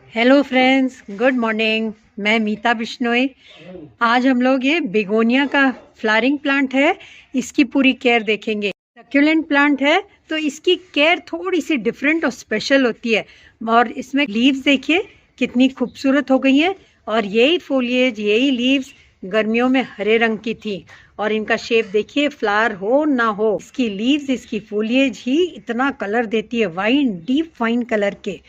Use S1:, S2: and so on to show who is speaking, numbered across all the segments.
S1: Hello friends, good morning. मैं मीता बिश्नोई। आज हम लोग ये बिगोनिया का फ्लावरिंग प्लांट है, इसकी पूरी केयर देखेंगे। सक्यूलेंट प्लांट है तो इसकी केयर थोड़ी सी डिफरेंट और स्पेशल होती है। और इसमें लीव्स देखिए कितनी खूबसूरत हो गई हैं। और यही फोलिएज, यही लीव्स गर्मियों में हरे रंग की थी। और इनका शेप देखिए, फ्लावर हो ना हो, इसकी लीव्स, इसकी फोलिएज ही इतना कलर देती है, वाइन, डीप वाइन कलर के।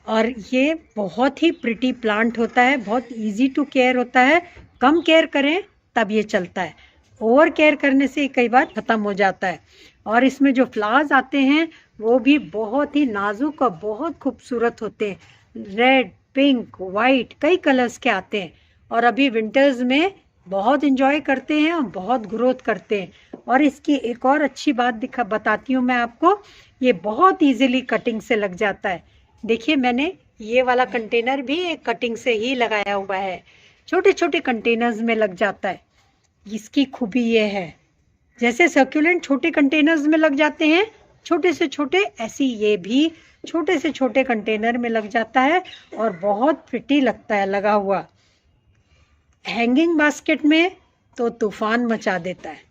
S1: और ये बहुत ही प्रिटी प्लांट होता है, बहुत इजी टू केयर होता है। कम केयर करें तब ये चलता है, ओवर केयर करने से कई बार ख़त्म हो जाता है। और इसमें जो फ्लावर्स आते हैं वो भी बहुत ही नाजुक और बहुत खूबसूरत होते हैं। रेड, पिंक, वाइट, कई कलर्स के आते हैं। और अभी विंटर्स में बहुत इंजॉय करते हैं और बहुत ग्रोथ करते हैं। और इसकी एक और अच्छी बात बताती हूँ मैं आपको, ये बहुत ईजिली कटिंग से लग जाता है। देखिए, मैंने ये वाला कंटेनर भी एक कटिंग से ही लगाया हुआ है। छोटे छोटे कंटेनर्स में लग जाता है। इसकी खूबी ये है, जैसे सर्कुलेंट छोटे कंटेनर्स में लग जाते हैं, छोटे से छोटे, ऐसे ये भी छोटे से छोटे कंटेनर में लग जाता है। और बहुत प्रिटी लगता है लगा हुआ। हैंगिंग बास्केट में तो तूफान मचा देता है।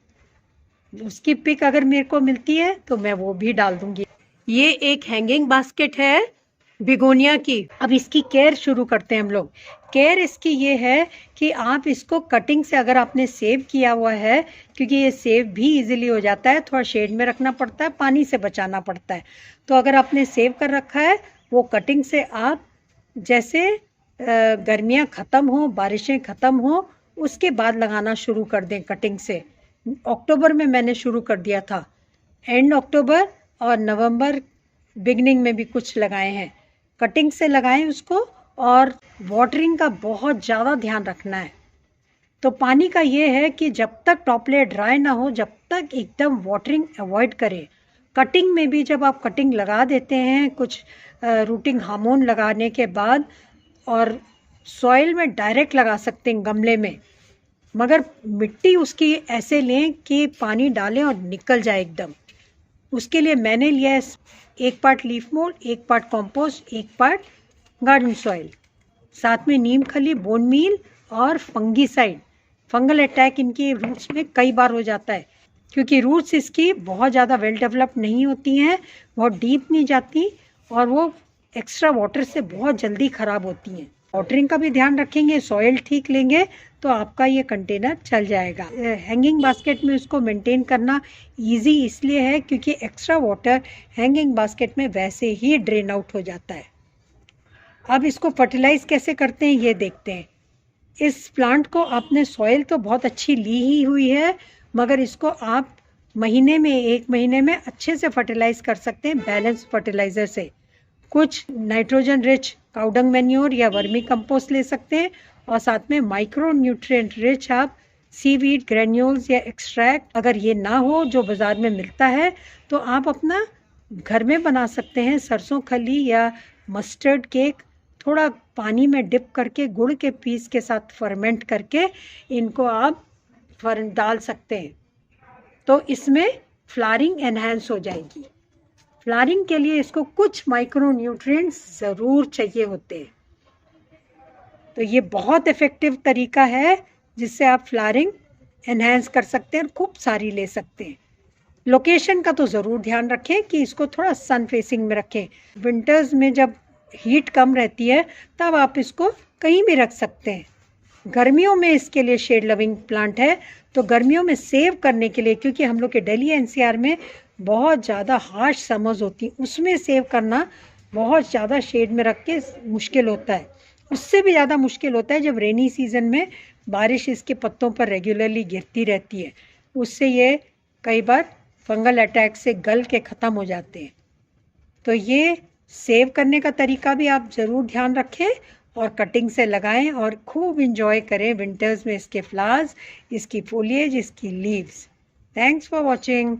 S1: उसकी पिक अगर मेरे को मिलती है तो मैं वो भी डाल दूंगी। ये एक हैंगिंग बास्केट है बिगोनिया की। अब इसकी केयर शुरू करते हैं हम लोग। केयर इसकी ये है कि आप इसको कटिंग से, अगर आपने सेव किया हुआ है, क्योंकि ये सेव भी इजीली हो जाता है, थोड़ा शेड में रखना पड़ता है, पानी से बचाना पड़ता है। तो अगर आपने सेव कर रखा है, वो कटिंग से आप जैसे गर्मियाँ ख़त्म हो, बारिशें ख़त्म हो, उसके बाद लगाना शुरू कर दें कटिंग से। अक्टूबर में मैंने शुरू कर दिया था, एंड अक्टूबर और नवंबर बिगनिंग में भी कुछ लगाए हैं। कटिंग से लगाएं उसको। और वाटरिंग का बहुत ज़्यादा ध्यान रखना है। तो पानी का ये है कि जब तक टॉपलेट ड्राई ना हो, जब तक एकदम वाटरिंग अवॉइड करें। कटिंग में भी जब आप कटिंग लगा देते हैं कुछ रूटिंग हार्मोन लगाने के बाद, और सॉइल में डायरेक्ट लगा सकते हैं गमले में, मगर मिट्टी उसकी ऐसे लें कि पानी डालें और निकल जाए एकदम। उसके लिए मैंने लिया है 1 part leaf mould, 1 part compost, 1 part garden soil, साथ में नीम खली, बोन मील और फंगीसाइड। फंगल अटैक इनकी रूट्स में कई बार हो जाता है, क्योंकि रूट्स इसकी बहुत ज़्यादा वेल डेवलप्ड नहीं होती हैं, बहुत डीप नहीं जाती, और वो एक्स्ट्रा वाटर से बहुत जल्दी ख़राब होती हैं। वाटरिंग का भी ध्यान रखेंगे, सॉइल ठीक लेंगे तो आपका ये कंटेनर चल जाएगा। हैंगिंग बास्केट में उसको मेंटेन करना इजी इसलिए है क्योंकि एक्स्ट्रा वाटर हैंगिंग बास्केट में वैसे ही ड्रेन आउट हो जाता है। अब इसको फर्टिलाइज कैसे करते हैं ये देखते हैं। इस प्लांट को आपने सॉइल तो बहुत अच्छी ली ही हुई है, मगर इसको आप महीने में, 1 महीने में अच्छे से फर्टिलाइज कर सकते हैं बैलेंस फर्टिलाइज़र से। कुछ नाइट्रोजन रिच काउडंग मैन्योर या वर्मी कंपोस्ट ले सकते हैं, और साथ में माइक्रो न्यूट्रिएंट रिच आप सीवीड ग्रेन्यूल्स या एक्सट्रैक्ट, अगर ये ना हो जो बाज़ार में मिलता है, तो आप अपना घर में बना सकते हैं। सरसों खली या मस्टर्ड केक थोड़ा पानी में डिप करके गुड़ के पीस के साथ फर्मेंट करके इनको आप डाल सकते हैं, तो इसमें फ्लावरिंग एनहांस हो जाएगी। फ्लावरिंग के लिए इसको कुछ माइक्रो न्यूट्रिएंट्स ज़रूर चाहिए होते हैं। तो ये बहुत इफ़ेक्टिव तरीका है जिससे आप फ्लावरिंग एनहांस कर सकते हैं और खूब सारी ले सकते हैं। लोकेशन का तो ज़रूर ध्यान रखें कि इसको थोड़ा सन फेसिंग में रखें। विंटर्स में जब हीट कम रहती है तब आप इसको कहीं भी रख सकते हैं। गर्मियों में इसके लिए शेड लविंग प्लांट है, तो गर्मियों में सेव करने के लिए, क्योंकि हम लोग के दिल्ली एनसीआर में बहुत ज़्यादा हार्श समर्स होती हैं, उसमें सेव करना बहुत ज़्यादा शेड में रख के मुश्किल होता है। उससे भी ज़्यादा मुश्किल होता है जब रेनी सीज़न में बारिश इसके पत्तों पर रेगुलरली गिरती रहती है, उससे ये कई बार फंगल अटैक से गल के ख़त्म हो जाते हैं। तो ये सेव करने का तरीका भी आप ज़रूर ध्यान रखें और कटिंग से लगाएं और खूब इंजॉय करें विंटर्स में इसके फ्लावर्स, इसकी फोलिएज, इसकी लीव्स। Thanks for watching.